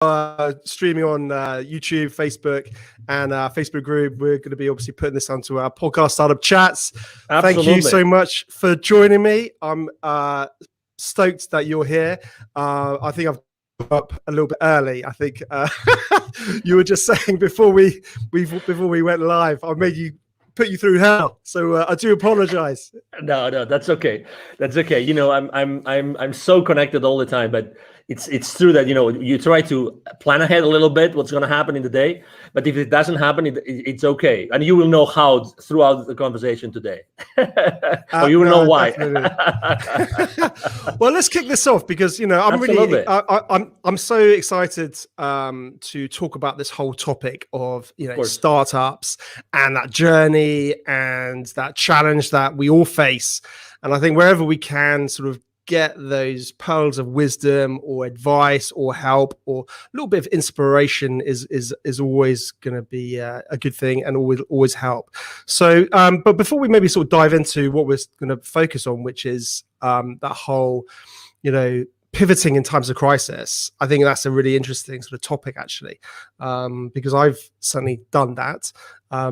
streaming on YouTube, Facebook, and Facebook group. We're going to be obviously putting this onto our podcast, Startup Chats. Absolutely. Thank you so much for joining me. I'm stoked that you're here. I think I've up a little bit early. I think you were just saying before we went live, I made you put you through hell. So I do apologize. No, that's okay. That's okay. You know, I'm so connected all the time, but it's true that, you know, you try to plan ahead a little bit what's going to happen in the day, but if it doesn't happen, it's okay, and you will know how throughout the conversation today, or you will know why. Well, let's kick this off because, you know, I'm so excited to talk about this whole topic of, you know, startups and that journey and that challenge that we all face, and I think wherever we can sort of get those pearls of wisdom or advice or help or a little bit of inspiration is always going to be a good thing and always help. So but before we maybe sort of dive into what we're going to focus on, which is that whole, you know, pivoting in times of crisis, I think that's a really interesting sort of topic actually, because I've certainly done that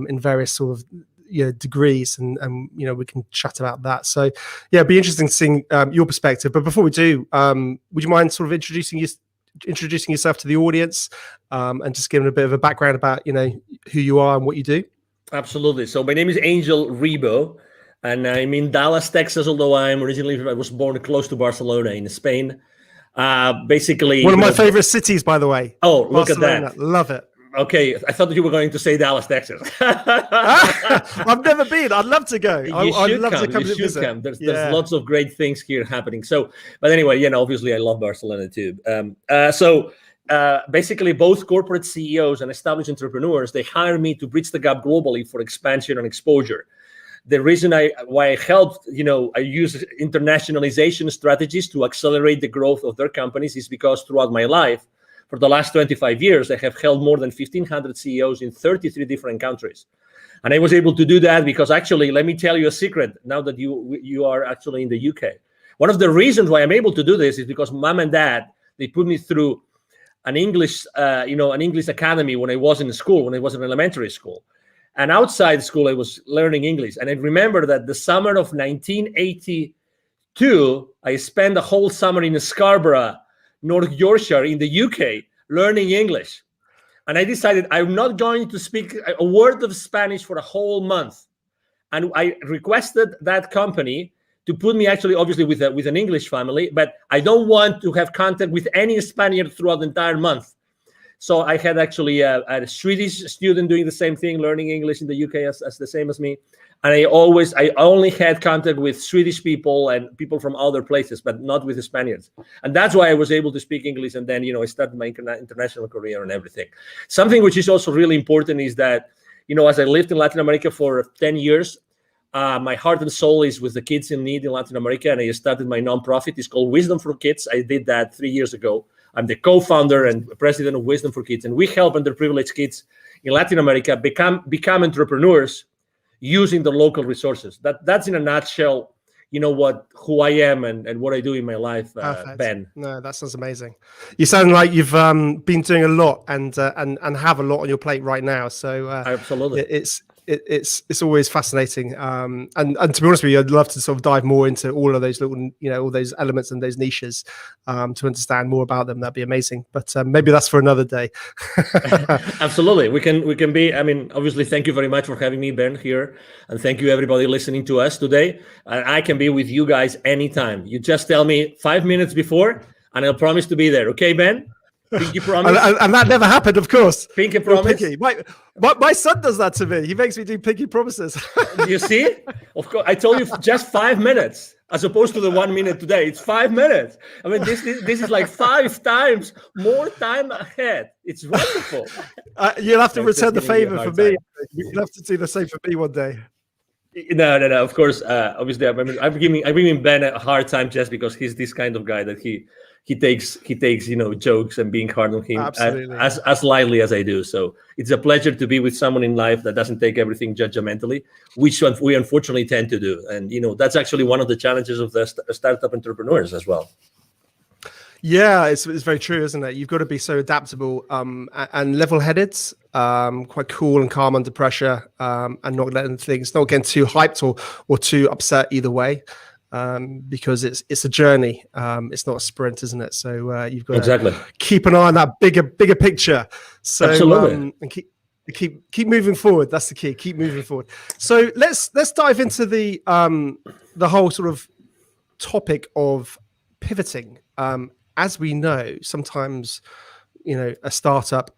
in various sort of, you know, degrees, and you know, we can chat about that. So yeah, it'd be interesting seeing your perspective. But before we do, would you mind sort of introducing yourself to the audience, and just giving a bit of a background about, you know, who you are and what you do? Absolutely. So my name is Angel Ribo, and I'm in Dallas, Texas, although I was born close to Barcelona in Spain. Basically one of my favorite cities, by the way. Oh, Barcelona. Look at that. Love it. Okay, I thought that you were going to say Dallas, Texas. I've never been. I'd love to go. I'd love to come to visit. There's lots of great things here happening. So, but anyway, you know, obviously I love Barcelona too. Basically, both corporate CEOs and established entrepreneurs, they hire me to bridge the gap globally for expansion and exposure. The reason why I helped, you know, I use internationalization strategies to accelerate the growth of their companies is because throughout my life, for the last 25 years, I have held more than 1,500 CEOs in 33 different countries. And I was able to do that because actually, let me tell you a secret now that you are actually in the UK. One of the reasons why I'm able to do this is because mom and dad, they put me through an English academy when I was in school, when I was in elementary school. And outside school, I was learning English. And I remember that the summer of 1982, I spent a whole summer in Scarborough, North Yorkshire in the UK, learning English. And I decided I'm not going to speak a word of Spanish for a whole month. And I requested that company to put me actually, obviously, with an English family, but I don't want to have contact with any Spaniard throughout the entire month. So I had actually a Swedish student doing the same thing, learning English in the UK as the same as me. And I only had contact with Swedish people and people from other places, but not with the Spaniards. And that's why I was able to speak English. And then, you know, I started my international career and everything. Something which is also really important is that, you know, as I lived in Latin America for 10 years, my heart and soul is with the kids in need in Latin America. And I started my nonprofit. It's called Wisdom for Kids. I did that 3 years ago. I'm the co-founder and president of Wisdom for Kids. And we help underprivileged kids in Latin America become entrepreneurs using the local resources. That's in a nutshell, you know, who I am and what I do in my life, Ben. No, that sounds amazing. You sound like you've been doing a lot and have a lot on your plate right now. So absolutely, it's always fascinating. And to be honest with you, I'd love to sort of dive more into all of those little, you know, all those elements and those niches to understand more about them. That'd be amazing. But maybe that's for another day. Absolutely. We can be, I mean, obviously, thank you very much for having me, Ben, here. And thank you, everybody listening to us today. And I can be with you guys anytime. You just tell me 5 minutes before, and I'll promise to be there. Okay, Ben? Pinky promise. and that never happened, of course. Pinky promise. Pinky. My son does that to me. He makes me do pinky promises. You see? Of course, I told you just 5 minutes, as opposed to the 1 minute today. It's 5 minutes. I mean, this is like 5 times more time ahead. It's wonderful. You'll have to return the favor for me. You'll have to do the same for me one day. No. Of course, obviously, I'm giving Ben a hard time just because he's this kind of guy that he takes you know, jokes and being hard on him as lightly as I do. So it's a pleasure to be with someone in life that doesn't take everything judgmentally, which we unfortunately tend to do. And you know, that's actually one of the challenges of the startup entrepreneurs as well. Yeah, it's very true, isn't it? You've got to be so adaptable and level-headed, quite cool and calm under pressure, and not getting too hyped or too upset either way, because it's a journey. It's not a sprint, isn't it? So you've got to keep an eye on that bigger picture. So Absolutely. And keep moving forward. That's the key. Keep moving forward. So let's dive into the whole sort of topic of pivoting. As we know, sometimes, a startup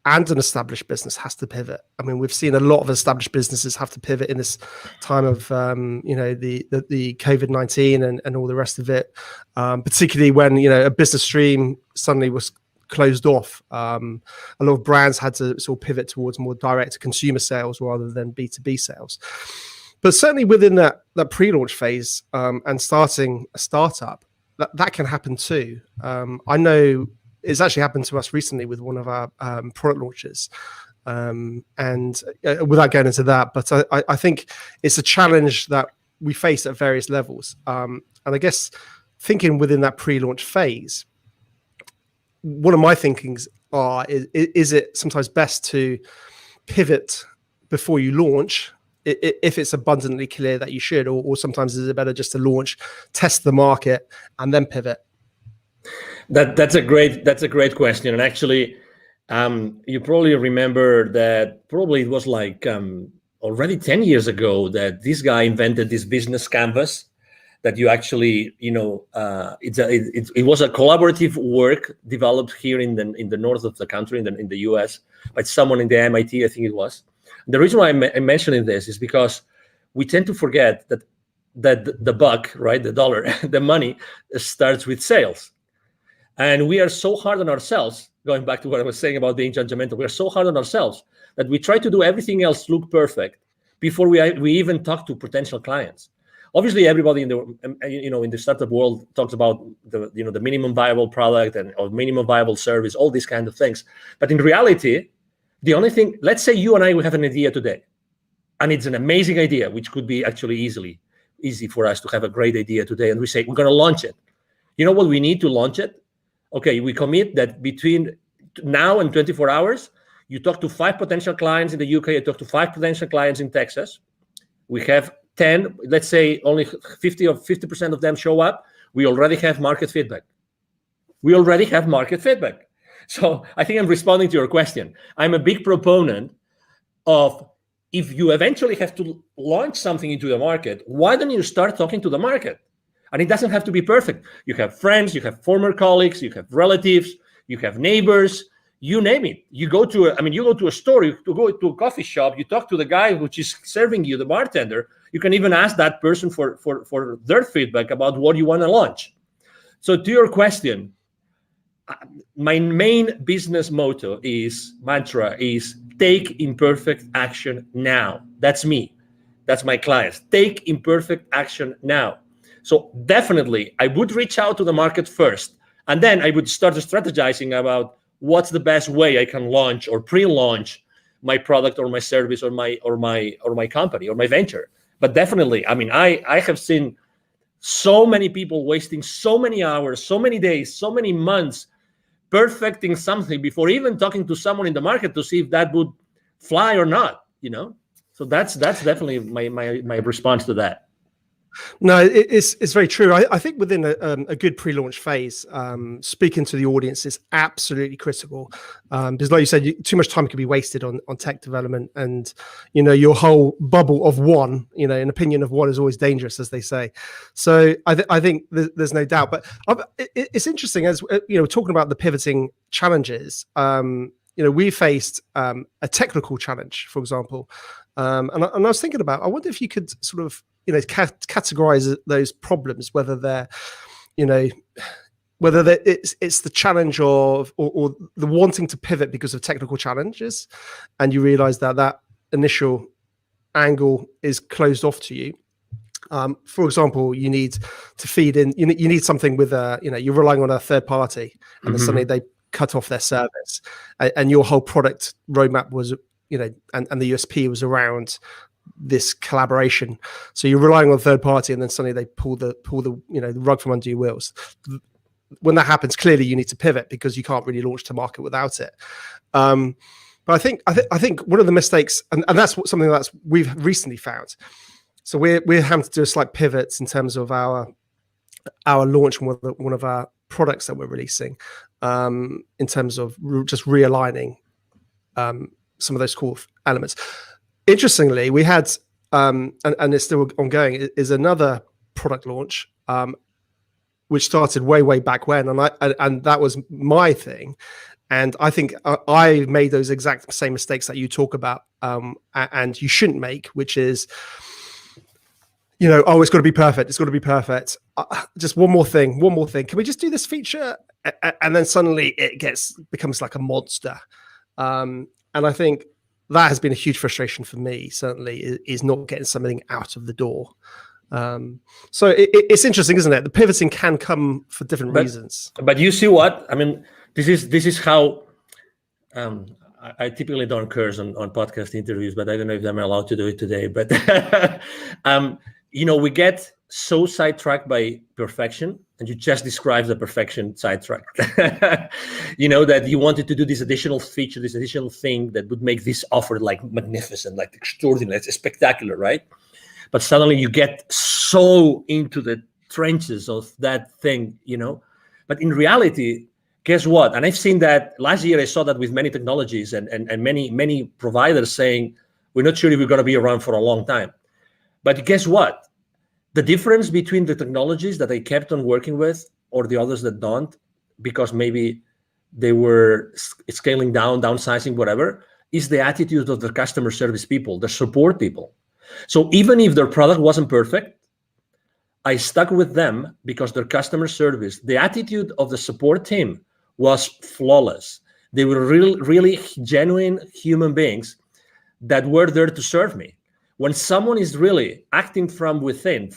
and an established business has to pivot. I mean, we've seen a lot of established businesses have to pivot in this time of, the COVID-19 and all the rest of it, particularly when, a business stream suddenly was closed off. A lot of brands had to sort of pivot towards more direct consumer sales rather than B2B sales. But certainly within that pre-launch phase and starting a startup, that can happen too. I know it's actually happened to us recently with one of our product launches. And without going into that, but I think it's a challenge that we face at various levels. And I guess thinking within that pre-launch phase, one of my thinkings is it sometimes best to pivot before you launch, if it's abundantly clear that you should, or sometimes is it better just to launch, test the market, and then pivot? That's a great question. And actually, you probably remember that probably it was like already 10 years ago that this guy invented this business canvas that you actually, it was a collaborative work developed here in the north of the country, in the US, by someone in the MIT, I think it was. The reason why I'm mentioning this is because we tend to forget that the buck, right, the dollar, the money starts with sales. And we are so hard on ourselves, going back to what I was saying about being judgmental, we are so hard on ourselves that we try to do everything else look perfect before we even talk to potential clients. Obviously, everybody in the startup world talks about the minimum viable product or minimum viable service, all these kind of things. But in reality, the only thing, let's say you and I, we have an idea today, and it's an amazing idea, which could be actually easy for us to have a great idea today. And we say, we're going to launch it. You know what we need to launch it? Okay, we commit that between now and 24 hours, you talk to 5 potential clients in the UK, you talk to 5 potential clients in Texas. We have 10, let's say only 50% of them show up. We already have market feedback. So I think I'm responding to your question. I'm a big proponent of, if you eventually have to launch something into the market, why don't you start talking to the market? And it doesn't have to be perfect. You have friends, you have former colleagues, you have relatives, you have neighbors, you name it. You go to a store, you go to a coffee shop, you talk to the guy which is serving you, the bartender. You can even ask that person for their feedback about what you want to launch. So to your question, my main business mantra is take imperfect action now. That's me. That's my clients. Take imperfect action now. So definitely, I would reach out to the market first, and then I would start strategizing about what's the best way I can launch or pre-launch my product or my service or my company or my venture. But definitely, I mean, I have seen so many people wasting so many hours, so many days, so many months perfecting something before even talking to someone in the market to see if that would fly or not. So that's definitely my response to that. No, it's very true. I think within a good pre-launch phase, speaking to the audience is absolutely critical, because like you said, too much time can be wasted on tech development, and your whole bubble of one, an opinion of one is always dangerous, as they say. So I think there's no doubt. But it's interesting, as talking about the pivoting challenges. We faced a technical challenge, for example, and I was thinking about, I wonder if you could sort of categorize those problems, whether they're it's the challenge of or the wanting to pivot because of technical challenges, and you realize that initial angle is closed off to you. For example, you need to feed in, you need something with you're relying on a third party, and then suddenly they cut off their service, and your whole product roadmap was and the USP was around this collaboration. So you're relying on a third party, and then suddenly they pull the rug from under your wheels. when that happens, clearly you need to pivot because you can't really launch to market without it. But I think one of the mistakes, and that's something that we've recently found. So we're having to do a slight pivots in terms of our launch, one of our products that we're releasing, in terms of just realigning some of those core elements. Interestingly, we had, and it's still ongoing, is another product launch, which started way back when, and that was my thing. And I think I made those exact same mistakes that you talk about, and you shouldn't make, which is, it's got to be perfect. It's got to be perfect. Just one more thing. Can we just do this feature? And then suddenly it becomes like a monster. And I think that has been a huge frustration for me, certainly, is not getting something out of the door. So it's interesting, isn't it? The pivoting can come for different reasons. But you see what? I mean, this is how I typically don't curse on podcast interviews, but I don't know if I'm allowed to do it today. But we get so sidetracked by perfection, and you just described the perfection sidetrack. That you wanted to do this additional feature, this additional thing that would make this offer like magnificent, like extraordinary, it's spectacular, right? But suddenly you get so into the trenches of that thing, But in reality, guess what? And I've seen that last year. I saw that with many technologies and many providers saying, we're not sure if we're going to be around for a long time. But guess what? The difference between the technologies that I kept on working with or the others that don't, because maybe they were scaling down, downsizing, whatever, is the attitude of the customer service people, the support people. So even if their product wasn't perfect, I stuck with them because their customer service, the attitude of the support team was flawless. They were really genuine human beings that were there to serve me. When someone is really acting from within,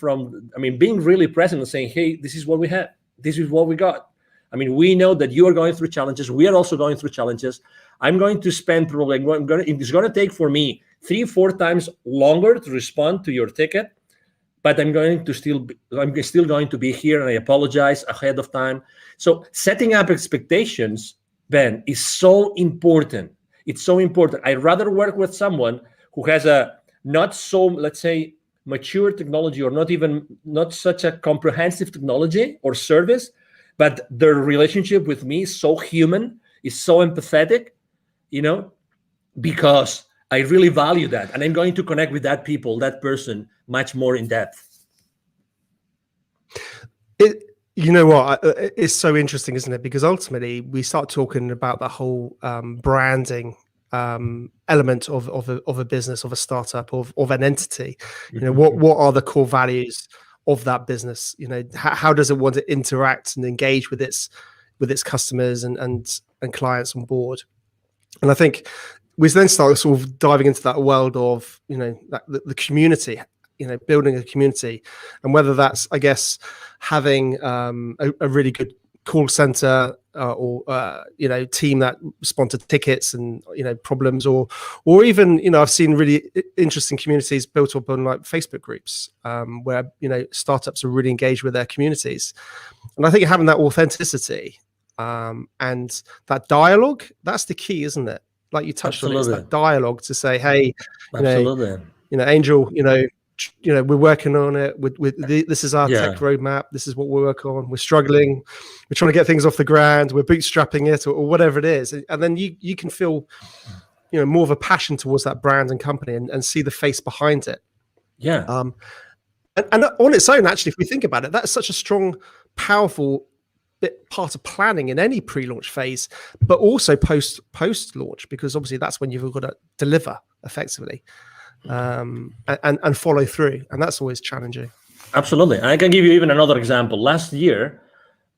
being really present and saying, hey, this is what we have. This is what we got. We know that you are going through challenges. We are also going through challenges. I'm going to spend probably, it's going to take for me 3-4 times longer to respond to your ticket, but I'm still going to be here, and I apologize ahead of time. So setting up expectations, Ben, is so important. It's so important. I'd rather work with someone who has a not so, let's say, mature technology, or not such a comprehensive technology or service, but their relationship with me is so human, is so empathetic, because I really value that, and I'm going to connect with that person much more in depth. It's so interesting, isn't it? Because ultimately we start talking about the whole branding element of a business, of a startup, of an entity. What are the core values of that business? How does it want to interact and engage with its customers and clients on board? And I think we then start sort of diving into that world of the community, building a community, and whether that's, I guess, having a really good call center or team that respond to tickets and problems, or even I've seen really interesting communities built up on like Facebook groups where startups are really engaged with their communities. And I think having that authenticity and that dialogue, that's the key, isn't it? Like you touched on, it's that dialogue to say, hey, Angel, we're working on it. This is our tech roadmap. This is what we're working on. We're struggling. We're trying to get things off the ground. We're bootstrapping it, or whatever it is. And then you can feel, more of a passion towards that brand and company, and see the face behind it. Yeah. And on its own, actually, if we think about it, that's such a strong, powerful part of planning in any pre-launch phase, but also post-launch, because obviously that's when you've got to deliver effectively. And follow through, and that's always challenging. Absolutely. I can give you even another example. Last year,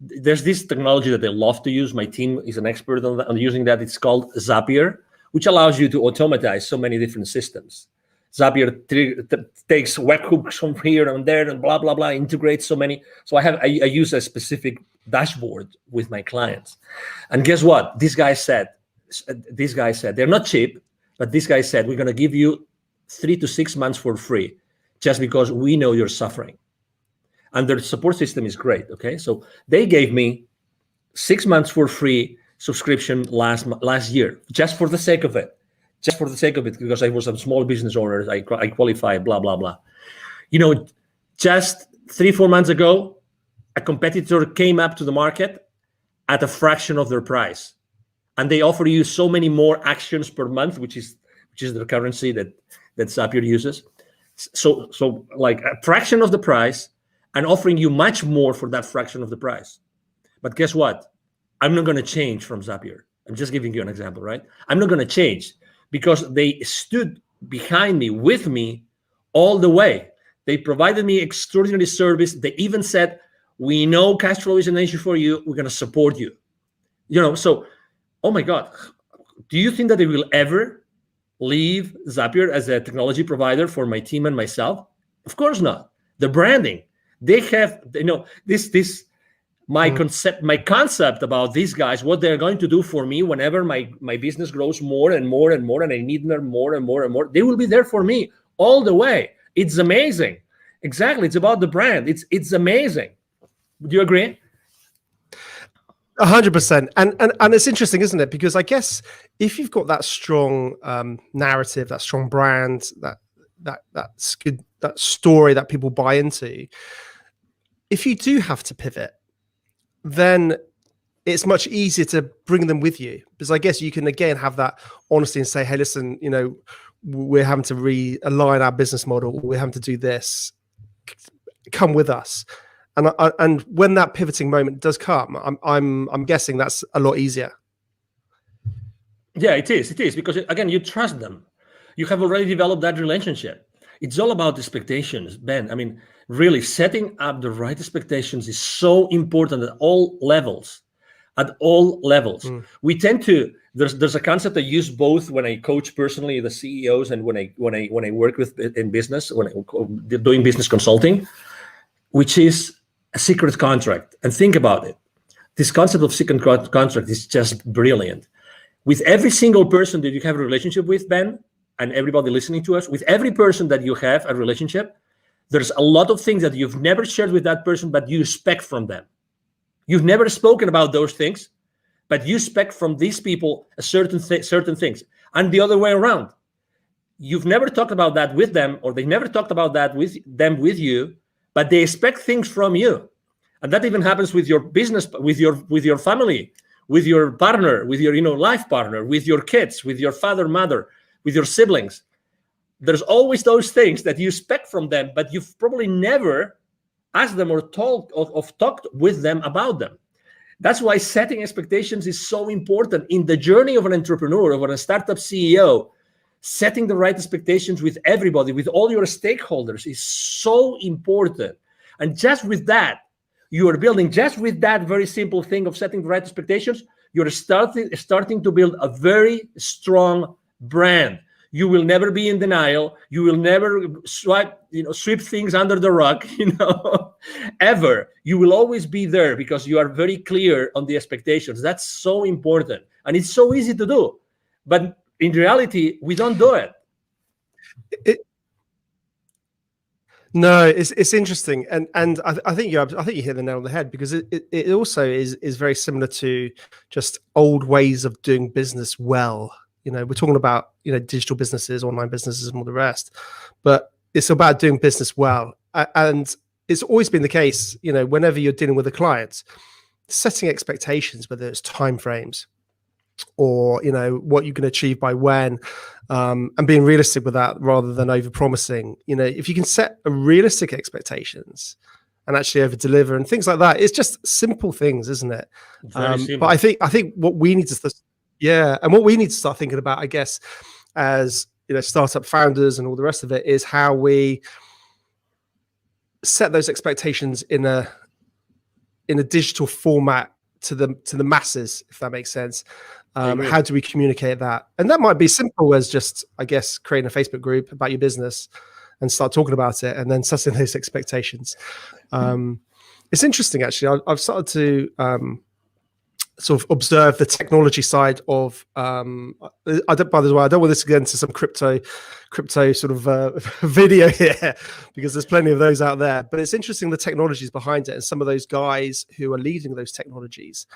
there's this technology that they love to use. My team is an expert on using that. It's called Zapier, which allows you to automatize so many different systems. Zapier takes webhooks from here and there and blah blah blah, integrates so many. So I use a specific dashboard with my clients, and guess what? This guy said they're not cheap, but this guy said, we're going to give you 3 to 6 months for free, just because we know you're suffering. And their support system is great. Okay, so they gave me 6 months for free subscription last year, just for the sake of it. Just for the sake of it, because I was a small business owner, I qualified, blah, blah, blah. Just 3-4 months ago, a competitor came up to the market at a fraction of their price. And they offer you so many more actions per month, which is the currency that Zapier uses. So like a fraction of the price and offering you much more for that fraction of the price. But guess what? I'm not going to change from Zapier. I'm just giving you an example, right? I'm not going to change because they stood behind me, with me all the way. They provided me extraordinary service. They even said, we know cash flow is an issue for you. We're going to support you. So, oh my God, do you think that they will ever leave Zapier as a technology provider for my team and myself? Of course not. The branding, they have, my concept about these guys, what they're going to do for me whenever my business grows more and more and more, and I need them more and more and more, they will be there for me all the way. It's amazing. Exactly. It's about the brand. It's amazing. Do you agree? 100%. And it's interesting, isn't it? Because I guess if you've got that strong narrative, that strong brand, that's good, that story that people buy into, if you do have to pivot, then it's much easier to bring them with you, because I guess you can again have that honesty and say, hey, listen, we're having to realign our business model. We're having to do this. Come with us. And when that pivoting moment does come, I'm guessing that's a lot easier. Yeah, it is because again, you trust them. You have already developed that relationship. It's all about expectations, Ben. I mean, really setting up the right expectations is so important at all levels. We tend to, there's a concept I use both when I coach personally the CEOs and when I work with in business, when I'm doing business consulting, which is a secret contract. And think about it. This concept of secret contract is just brilliant. With every single person that you have a relationship with, Ben, and everybody listening to us, with every person that you have a relationship, there's a lot of things that you've never shared with that person, but you expect from them. You've never spoken about those things, but you expect from these people a certain things. And the other way around. You've never talked about that with them, or they never talked about that with you, but they expect things from you. And that even happens with your business, with your family, with your partner, with your life partner, with your kids, with your father, mother, with your siblings. There's always those things that you expect from them, but you've probably never asked them or talked with them about them. That's why setting expectations is so important in the journey of an entrepreneur, of a startup CEO. Setting the right expectations with everybody, with all your stakeholders, is so important. And just with that, you are building, just with that very simple thing of setting the right expectations, you're starting to build a very strong brand. You will never be in denial. You will never sweep things under the rug, ever. You will always be there because you are very clear on the expectations. That's so important. And it's so easy to do. But in reality, we don't do it. No, it's interesting, and I think you hit the nail on the head, because it also is very similar to just old ways of doing business well. We're talking about digital businesses, online businesses, and all the rest, but it's about doing business well, and it's always been the case. Whenever you're dealing with a client, setting expectations, whether it's timeframes or what you can achieve by when, and being realistic with that rather than over promising. If you can set a realistic expectations and actually over deliver and things like that, it's just simple things, isn't it? But I think what we need to start thinking about, I guess, as startup founders and all the rest of it, is how we set those expectations in a digital format to the masses, if that makes sense. How do we communicate that? And that might be simple as just, I guess, creating a Facebook group about your business and start talking about it, and then setting those expectations. It's interesting, actually. I've started to sort of observe the technology side of. By the way, I don't want this to get into some crypto sort of video here, because there's plenty of those out there. But it's interesting the technologies behind it, and some of those guys who are leading those technologies.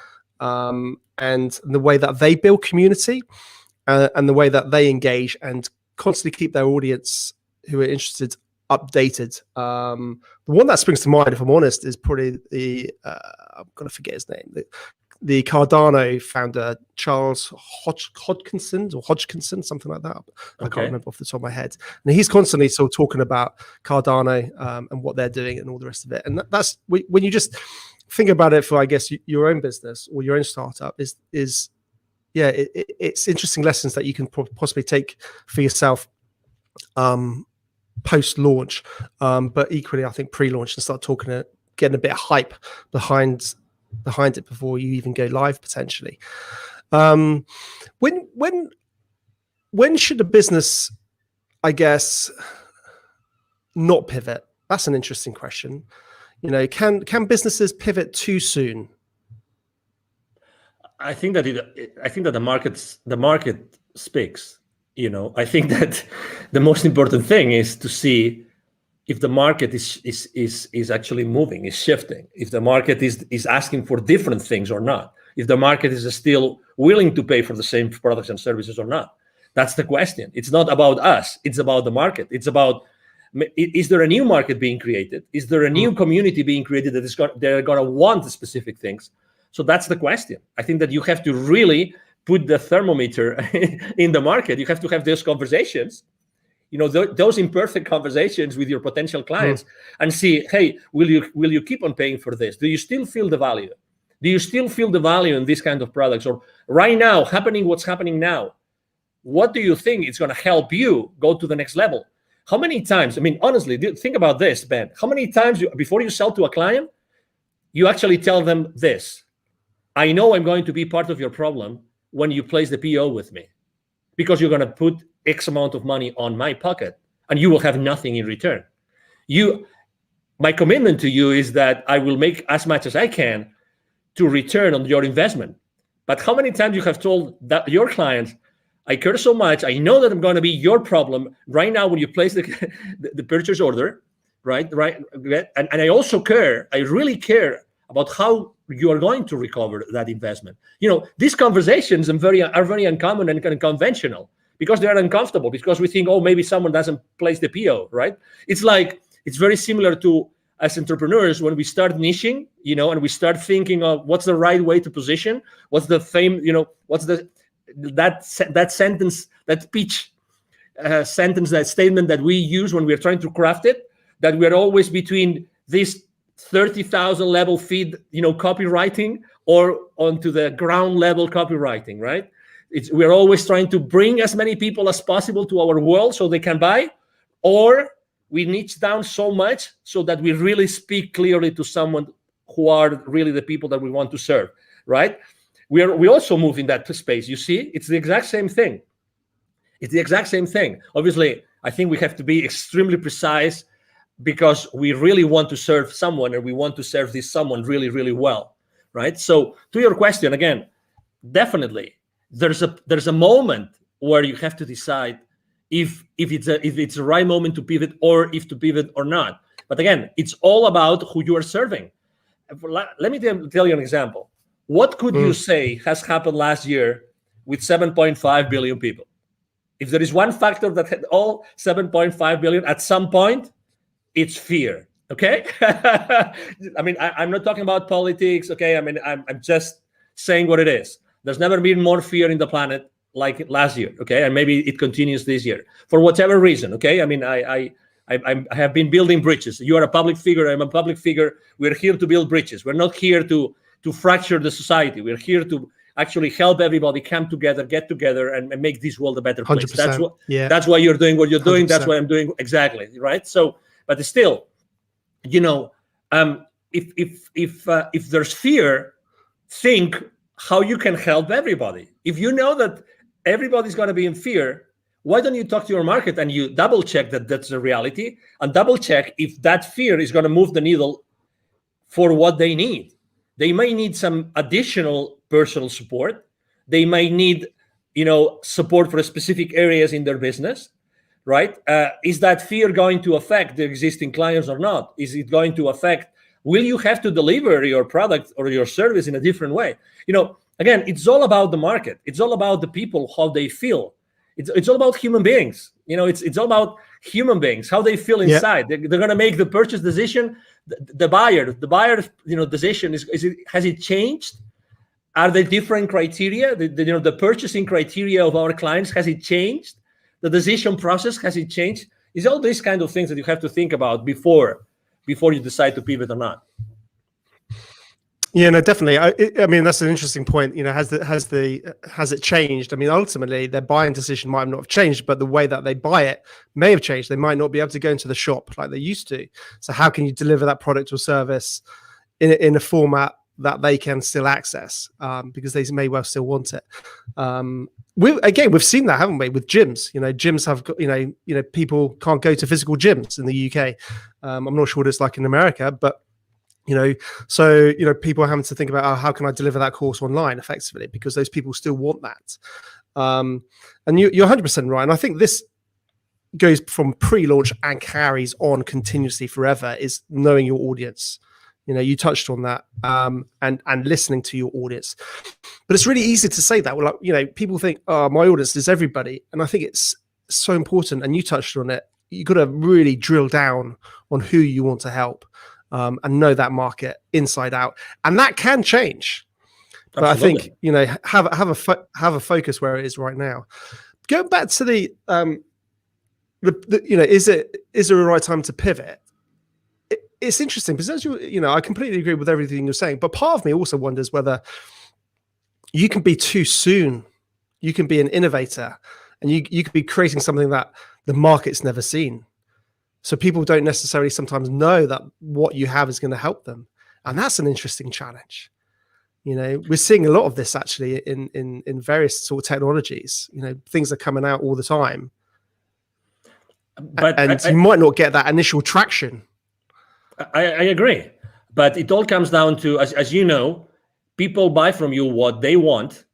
and the way that they build community, and the way that they engage and constantly keep their audience who are interested updated. The one that springs to mind, if I'm honest, is probably the I'm gonna forget his name. The Cardano founder, Charles Hodgkinson, something like that. I can't remember off the top of my head. And he's constantly sort of talking about Cardano and what they're doing and all the rest of it. And that's when you just think about it for, I guess, your own business or your own startup it's interesting lessons that you can possibly take for yourself post-launch, but equally, I think pre-launch, and start getting a bit of hype behind it before you even go live potentially. When should a business, I guess, not pivot? That's an interesting question. Can businesses pivot too soon? I think that the market speaks. I think that the most important thing is to see if the market is actually moving, is shifting, if the market is asking for different things or not, if the market is still willing to pay for the same products and services or not. That's the question. It's not about us. It's about the market. It's about, is there a new market being created? Is there a new community being created they're going to want specific things? So that's the question. I think that you have to really put the thermometer in the market. You have to have those conversations, those imperfect conversations with your potential clients, and see, hey, will you keep on paying for this? Do you still feel the value? Do you still feel the value in these kind of products? Or right now, what's happening now, what do you think is going to help you go to the next level? How many times, honestly, think about this, Ben. How many times before you sell to a client, you actually tell them this: I know I'm going to be part of your problem when you place the PO with me, because you're going to put X amount of money on my pocket and you will have nothing in return. My commitment to you is that I will make as much as I can to return on your investment. But how many times you have told that your clients, I care so much, I know that I'm going to be your problem right now when you place the purchase order, right? And I also care, I really care about how you are going to recover that investment. These conversations are very uncommon and kind of conventional, because they are uncomfortable, because we think, oh, maybe someone doesn't place the PO, right? It's very similar to, as entrepreneurs, when we start niching, and we start thinking of what's the right way to position, what's the what's that sentence, that pitch sentence, that statement that we use when we're trying to craft it, that we're always between this 30,000 level feed, copywriting, or onto the ground level copywriting, right? We're always trying to bring as many people as possible to our world so they can buy, or we niche down so much so that we really speak clearly to someone who are really the people that we want to serve, right? We also move in that space. You see, it's the exact same thing. Obviously, I think we have to be extremely precise, because we really want to serve someone, and we want to serve this someone really, really well, right? So to your question, again, definitely there's a moment where you have to decide if it's the right moment to pivot, or if to pivot or not. But again, it's all about who you are serving. Let me tell you an example. What could you say has happened last year with 7.5 billion people? If there is one factor that had all 7.5 billion at some point, it's fear. Okay. I'm not talking about politics. Okay. I'm just saying what it is. There's never been more fear in the planet like last year. Okay. And maybe it continues this year for whatever reason. Okay. I have been building bridges. You are a public figure. I'm a public figure. We're here to build bridges. We're not here to fracture the society. We're here to actually help everybody come together, get together, and make this world a better place. That's why you're doing what you're doing. 100%. That's what I'm doing. Exactly. Right. So, but still, if there's fear, think how you can help everybody. If you know that everybody's going to be in fear, why don't you talk to your market and you double check that that's the reality, and double check if that fear is going to move the needle for what they need. They may need some additional personal support. They may need, support for specific areas in their business. Right? Is that fear going to affect the existing clients or not? Is it going to affect will you have to deliver your product or your service in a different way? Again, it's all about the market. It's all about the people, how they feel. It's all about human beings. It's all about human beings, how they feel inside. They're going to make the purchase decision. The buyer, decision has it changed? Are there different criteria? The purchasing criteria of our clients, has it changed? The decision process, has it changed? It's all these kind of things that you have to think about before you decide to pivot or not. Yeah, no, definitely. I mean, that's an interesting point. Has it changed? I mean, ultimately, their buying decision might not have changed, but the way that they buy it may have changed. They might not be able to go into the shop like they used to. So, how can you deliver that product or service in a format that they can still access? Because they may well still want it. We've seen that, haven't we, with gyms? Gyms have got, people can't go to physical gyms in the UK. I'm not sure what it's like in America, but so people are having to think about, how can I deliver that course online effectively, because those people still want that. And you're 100% right. And I think this goes from pre-launch and carries on continuously forever, is knowing your audience. You touched on that, and listening to your audience. But it's really easy to say that. Well, people think, oh, my audience is everybody. And I think it's so important. And you touched on it. You've got to really drill down on who you want to help. And know that market inside out, and that can change. But absolutely. I think have a focus where it is right now. Going back to the is there a right time to pivot? It's interesting because I completely agree with everything you're saying, but part of me also wonders whether you can be too soon. You can be an innovator, and you could be creating something that the market's never seen. So people don't necessarily sometimes know that what you have is going to help them. And that's an interesting challenge. We're seeing a lot of this actually in various sort of technologies. Things are coming out all the time. But you might not get that initial traction. I agree. But it all comes down to, as you know, people buy from you what they want,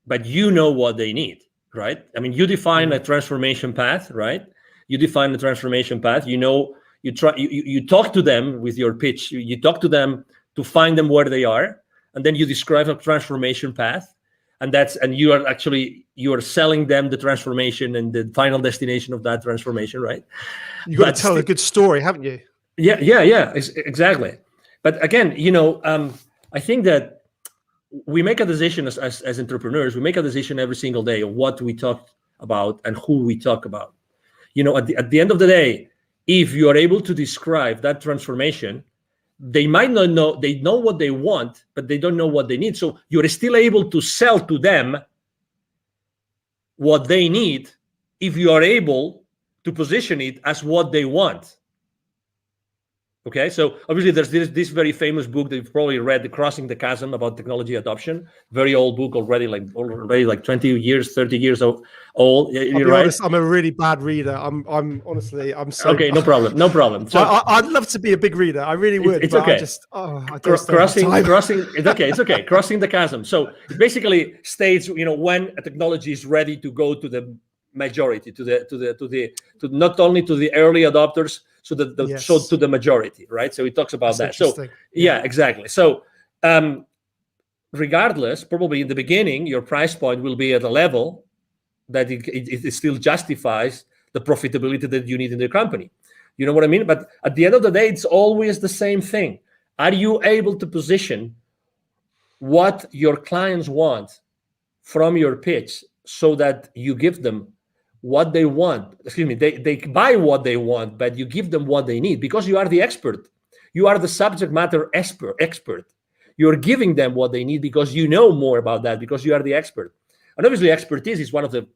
but you know what they need, right? I mean, you define a transformation path, right? You define the transformation path. You talk to them with your pitch. You talk to them to find them where they are, and then you describe a transformation path, and you are selling them the transformation and the final destination of that transformation, right? You got to tell a good story, haven't you? Yeah, exactly. But again, I think that we make a decision as entrepreneurs. We make a decision every single day of what we talk about and who we talk about. At the end of the day, if you are able to describe that transformation, they might not know, they know what they want, but they don't know what they need. So you're still able to sell to them what they need if you are able to position it as what they want. Okay, so obviously there's this very famous book that you've probably read, The Crossing the Chasm, about technology adoption. Very old book already, like 20 years, 30 years old. I'll be honest, I'm a really bad reader. I'm honestly, I'm so okay. No problem. So I'd love to be a big reader. I really would. It's okay. Crossing. It's okay. Crossing the chasm. So it basically states, when a technology is ready to go to the majority, to not only to the early adopters, so to the majority, right? So it talks about that. So yeah, exactly. So regardless, probably in the beginning, your price point will be at a level that it still justifies the profitability that you need in the company. You know what I mean? But at the end of the day, it's always the same thing. Are you able to position what your clients want from your pitch so that you give them what they want? They buy what they want, but you give them what they need because you are the expert. You are the subject matter expert. You're giving them what they need because you know more about that, because you are the expert. And obviously expertise is one of the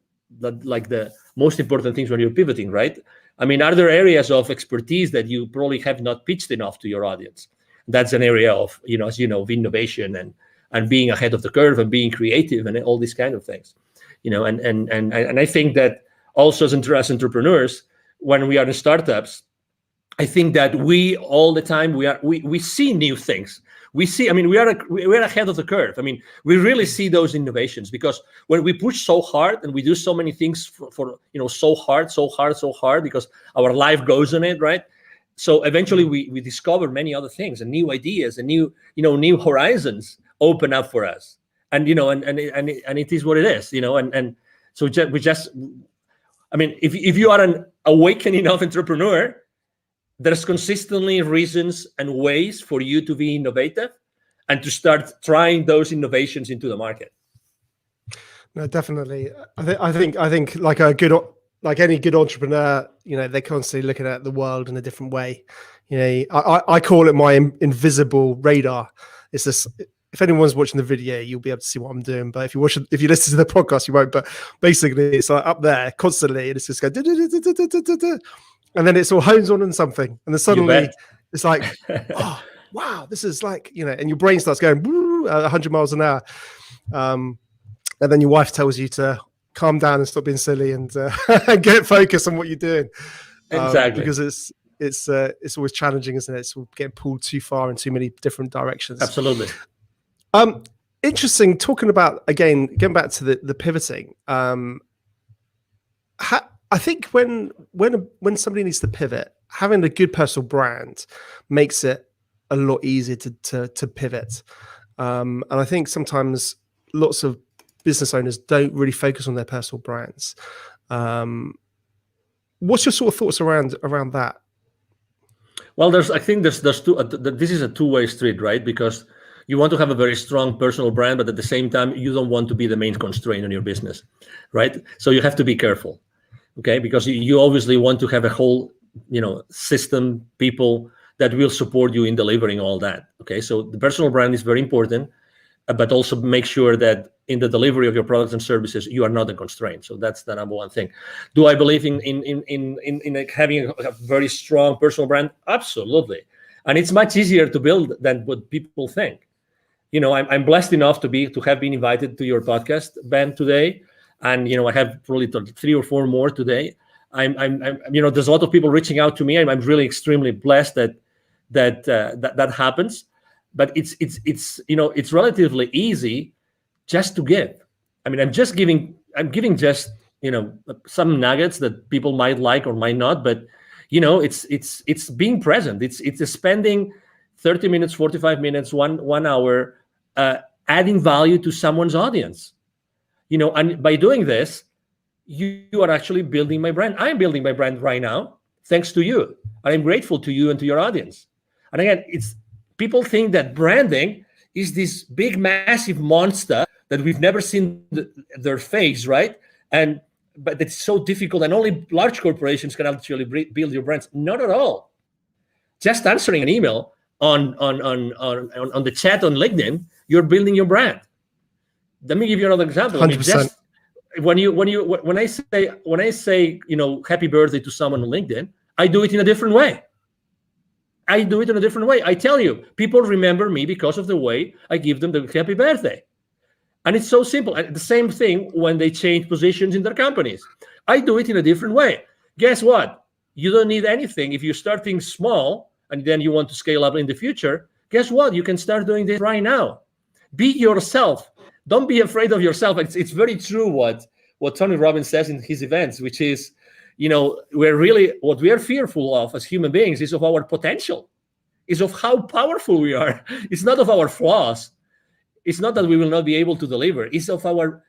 most important things when you're pivoting, right? I mean, are there areas of expertise that you probably have not pitched enough to your audience? That's an area of, as you know, of innovation and being ahead of the curve and being creative and all these kind of things. And I think that also as entrepreneurs, when we are in startups, I think that we all the time we see new things. We're ahead of the curve. I mean, we really see those innovations because when we push so hard and we do so many things for so hard because our life goes on it, right? So eventually we discover many other things and new ideas and new horizons open up for us. And and it is what it is, and so I mean, if you are an awakening enough entrepreneur, there's consistently reasons and ways for you to be innovative and to start trying those innovations into the market. No, definitely. I think like any good entrepreneur, they're constantly looking at the world in a different way. I call it my invisible radar. It's this. If anyone's watching the video, you'll be able to see what I'm doing. But if you listen to the podcast, you won't. But basically, it's like up there constantly, and it's just going, and then it's all hones on something, and then suddenly it's like, oh wow, this is like, and your brain starts going 100 miles an hour, and then your wife tells you to calm down and stop being silly and get focused on what you're doing. Exactly, because it's always challenging, isn't it? It's getting pulled too far in too many different directions. Absolutely. Interesting. Talking about, again, getting back to the pivoting. I think when somebody needs to pivot, having a good personal brand makes it a lot easier to pivot. And I think sometimes lots of business owners don't really focus on their personal brands. What's your sort of thoughts around that? Well, I think there's two. This is a two-way street, right? Because you want to have a very strong personal brand, but at the same time, you don't want to be the main constraint on your business, right? So you have to be careful, okay? Because you obviously want to have a whole, system, people that will support you in delivering all that, okay? So the personal brand is very important, but also make sure that in the delivery of your products and services, you are not a constraint. So that's the number one thing. Do I believe in like having a very strong personal brand? Absolutely. And it's much easier to build than what people think. I'm blessed enough to have been invited to your podcast, Ben, today, and I have probably 3 or 4 more today. I'm there's a lot of people reaching out to me. I'm really extremely blessed that happens. But it's relatively easy just to give. I mean, I'm giving just some nuggets that people might like or might not, but it's being present. It's spending 30 minutes, 45 minutes, 1 hour, adding value to someone's audience. And by doing this, you are actually building my brand. I'm building my brand right now, thanks to you. I'm grateful to you and to your audience. And again, people think that branding is this big, massive monster that we've never seen their face, right? But it's so difficult, and only large corporations can actually build your brands. Not at all. Just answering an email on the chat on LinkedIn, you're building your brand. Let me give you another example. 100%. I mean, just when I say happy birthday to someone on LinkedIn, I do it in a different way. I tell you, people remember me because of the way I give them the happy birthday. And it's so simple. And the same thing when they change positions in their companies. I do it in a different way. Guess what? You don't need anything. If you're starting small and then you want to scale up in the future, guess what? You can start doing this right now. Be yourself. Don't be afraid of yourself. It's very true what Tony Robbins says in his events, which is, what we are fearful of as human beings is of our potential, is of how powerful we are. It's not of our flaws. It's not that we will not be able to deliver. It's of our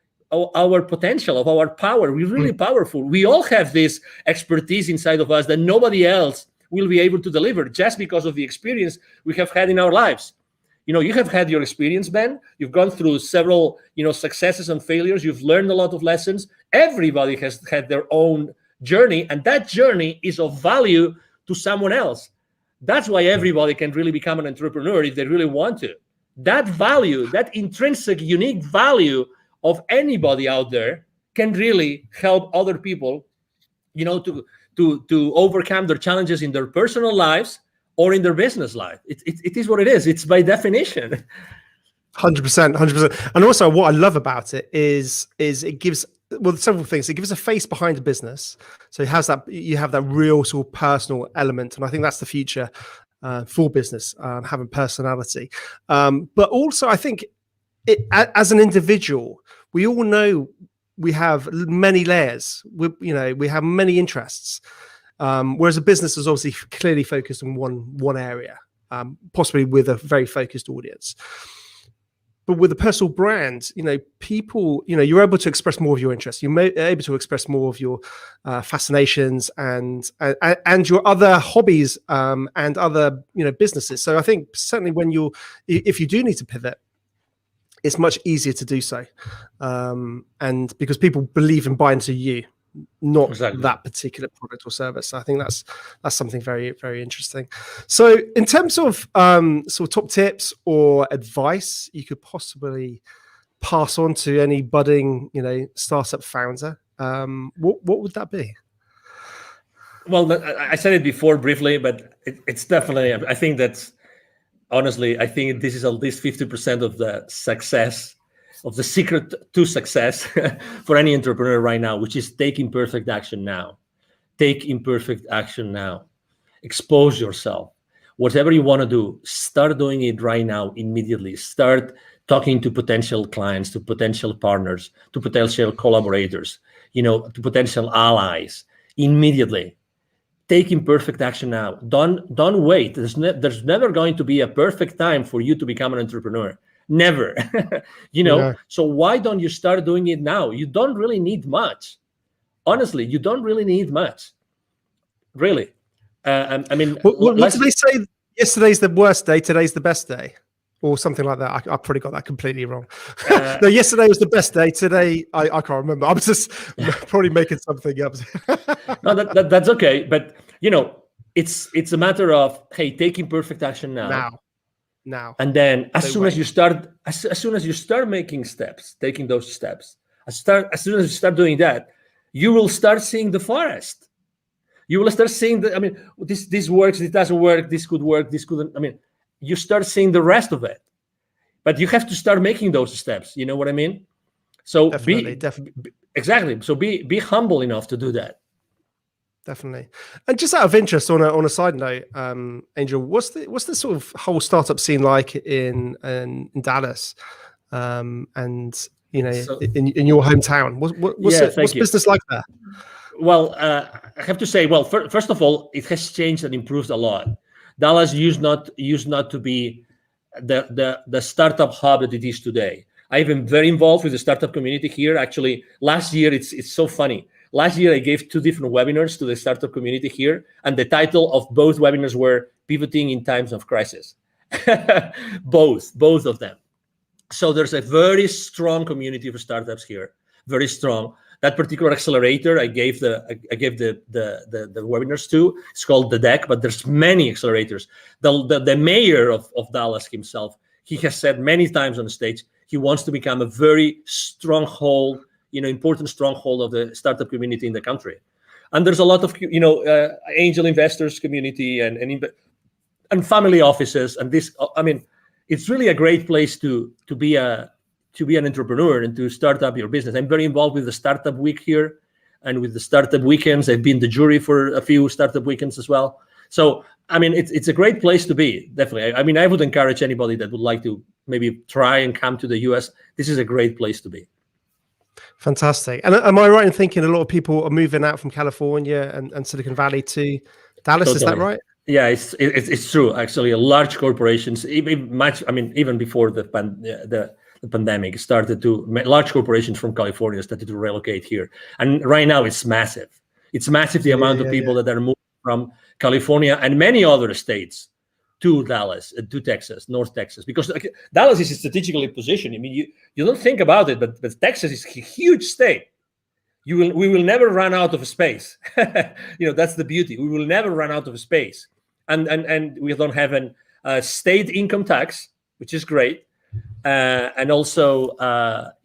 potential, of our power. We're really powerful. We all have this expertise inside of us that nobody else will be able to deliver just because of the experience we have had in our lives. You have had your experience, Ben. You've gone through several, successes and failures. You've learned a lot of lessons. Everybody has had their own journey, and that journey is of value to someone else. That's why everybody can really become an entrepreneur if they really want to. That value, that intrinsic, unique value of anybody out there can really help other people, to overcome their challenges in their personal lives or in their business life. It is what it is. It's by definition. 100%. And also what I love about it is it gives, several things. It gives a face behind the business. So it has you have that real sort of personal element. And I think that's the future for business, having personality. But also I think as an individual, we all know we have many layers. We have many interests. Whereas a business is obviously clearly focused on one area, possibly with a very focused audience. But with a personal brand, people, you're able to express more of your interests. You're able to express more of your fascinations and your other hobbies and other, businesses. So I think certainly if you do need to pivot, it's much easier to do so, and because people believe and buy into you, not that particular product or service. So I think that's something very, very interesting. So in terms of sort of top tips or advice you could possibly pass on to any budding, startup founder, what would that be? Well, I said it before briefly, but it's definitely, I think that's, honestly, I think this is at least 50% of the success, of the secret to success for any entrepreneur right now, which is take imperfect action now. Take imperfect action now. Expose yourself. Whatever you want to do, start doing it right now, immediately. Start talking to potential clients, to potential partners, to potential collaborators, to potential allies, immediately. Take imperfect action now. Don't wait. There's never going to be a perfect time for you to become an entrepreneur. Never. Yeah. So why don't you start doing it now? You don't really need much. Honestly, you don't really need much. Really. I mean, what did they say? Yesterday's the worst day, today's the best day, or something like that. I probably got that completely wrong. No, yesterday was the best day. Today, I can't remember. I'm just probably making something up. No, that's okay. But it's a matter of, hey, take imperfect action now. And then as soon as you start making steps, taking those steps, as soon as you start doing that, you will start seeing the forest. You will start seeing this works, it doesn't work, this could work, this couldn't. You start seeing the rest of it. But you have to start making those steps. You know what I mean? So definitely. Exactly. So be humble enough to do that. Definitely. And just out of interest, on a side note, Angel, what's the sort of whole startup scene like in Dallas, and in your hometown? What's business like there? Well, I have to say, first of all, it has changed and improved a lot. Dallas used not to be the startup hub that it is today. I've been very involved with the startup community here. Actually, last year, it's so funny. Last year, I gave 2 different webinars to the startup community here, and the title of both webinars were Pivoting in Times of Crisis. both of them. So there's a very strong community for startups here, very strong. That particular accelerator I gave the webinars to, it's called The Deck, but there's many accelerators. The mayor of Dallas himself, he has said many times on the stage, he wants to become a very stronghold, important stronghold of the startup community in the country. And there's a lot of, angel investors community and family offices. And this, it's really a great place to be an entrepreneur and to start up your business. I'm very involved with the Startup Week here and with the Startup Weekends. I've been the jury for a few Startup Weekends as well. So, it's a great place to be, definitely. I would encourage anybody that would like to maybe try and come to the US. This is a great place to be. Fantastic. And am I right in thinking a lot of people are moving out from California and Silicon Valley to Dallas? Totally. Is that right? Yeah, it's true. Actually, large corporations, even before the pandemic started large corporations from California started to relocate here. And right now it's massive. It's massive, the amount of people that are moving from California and many other states to Dallas, to Texas, North Texas, because Dallas is strategically positioned. You don't think about it, but Texas is a huge state. We will never run out of space. That's the beauty. We will never run out of space. And we don't have a state income tax, which is great. And also,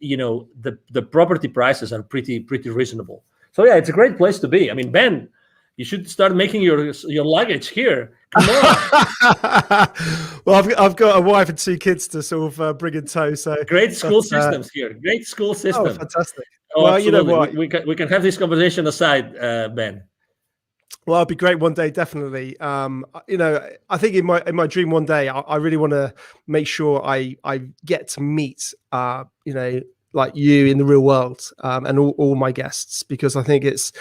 the property prices are pretty reasonable. So yeah, it's a great place to be. Ben, you should start making your luggage here. Come on. Well, I've got a wife and 2 kids to sort of bring in tow. So great school systems here. Great school system. Oh, fantastic. Well, absolutely. You know what? We can have this conversation aside, Ben. Well, it'd be great one day, definitely. I think in my dream one day, I really want to make sure I get to meet, like you in the real world, and all my guests, because I think it's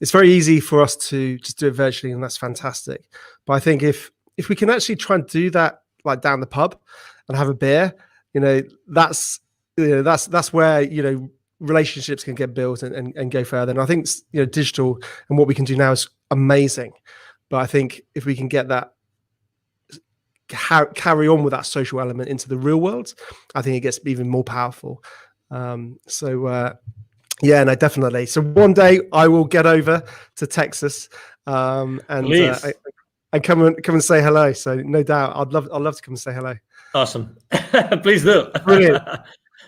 it's very easy for us to just do it virtually, and that's fantastic. But I think if we can actually try and do that, like down the pub and have a beer, that's where, relationships can get built and go further. And I think, digital and what we can do now is amazing. But I think if we can get that, carry on with that social element into the real world, I think it gets even more powerful. Yeah, no, definitely. So one day I will get over to Texas, and come and say hello. So no doubt, I'd love to come and say hello. Awesome. Please do. Brilliant.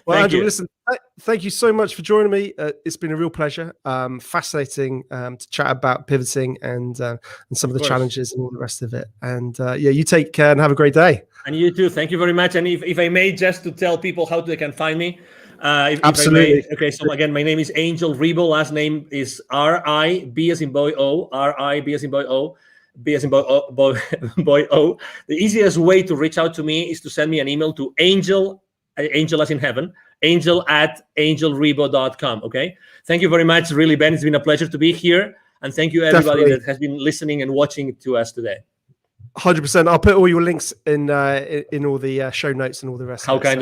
Well, Angel, listen, thank you so much for joining me. It's been a real pleasure. Fascinating to chat about pivoting and some of the challenges and all the rest of it. And you take care and have a great day. And you too. Thank you very much. And if I may, just to tell people how they can find me. Absolutely. Okay, so again, my name is Angel Ribo. Last name is R-I-B as in boy O. R-I-B as in boy O. B as in boy O. The easiest way to reach out to me is to send me an email to Angel as in heaven, angel@angelribo.com. Okay. Thank you very much. Really, Ben, it's been a pleasure to be here. And thank you everybody that has been listening and watching to us today. 100%. I'll put all your links in all the show notes and all the rest. How kind of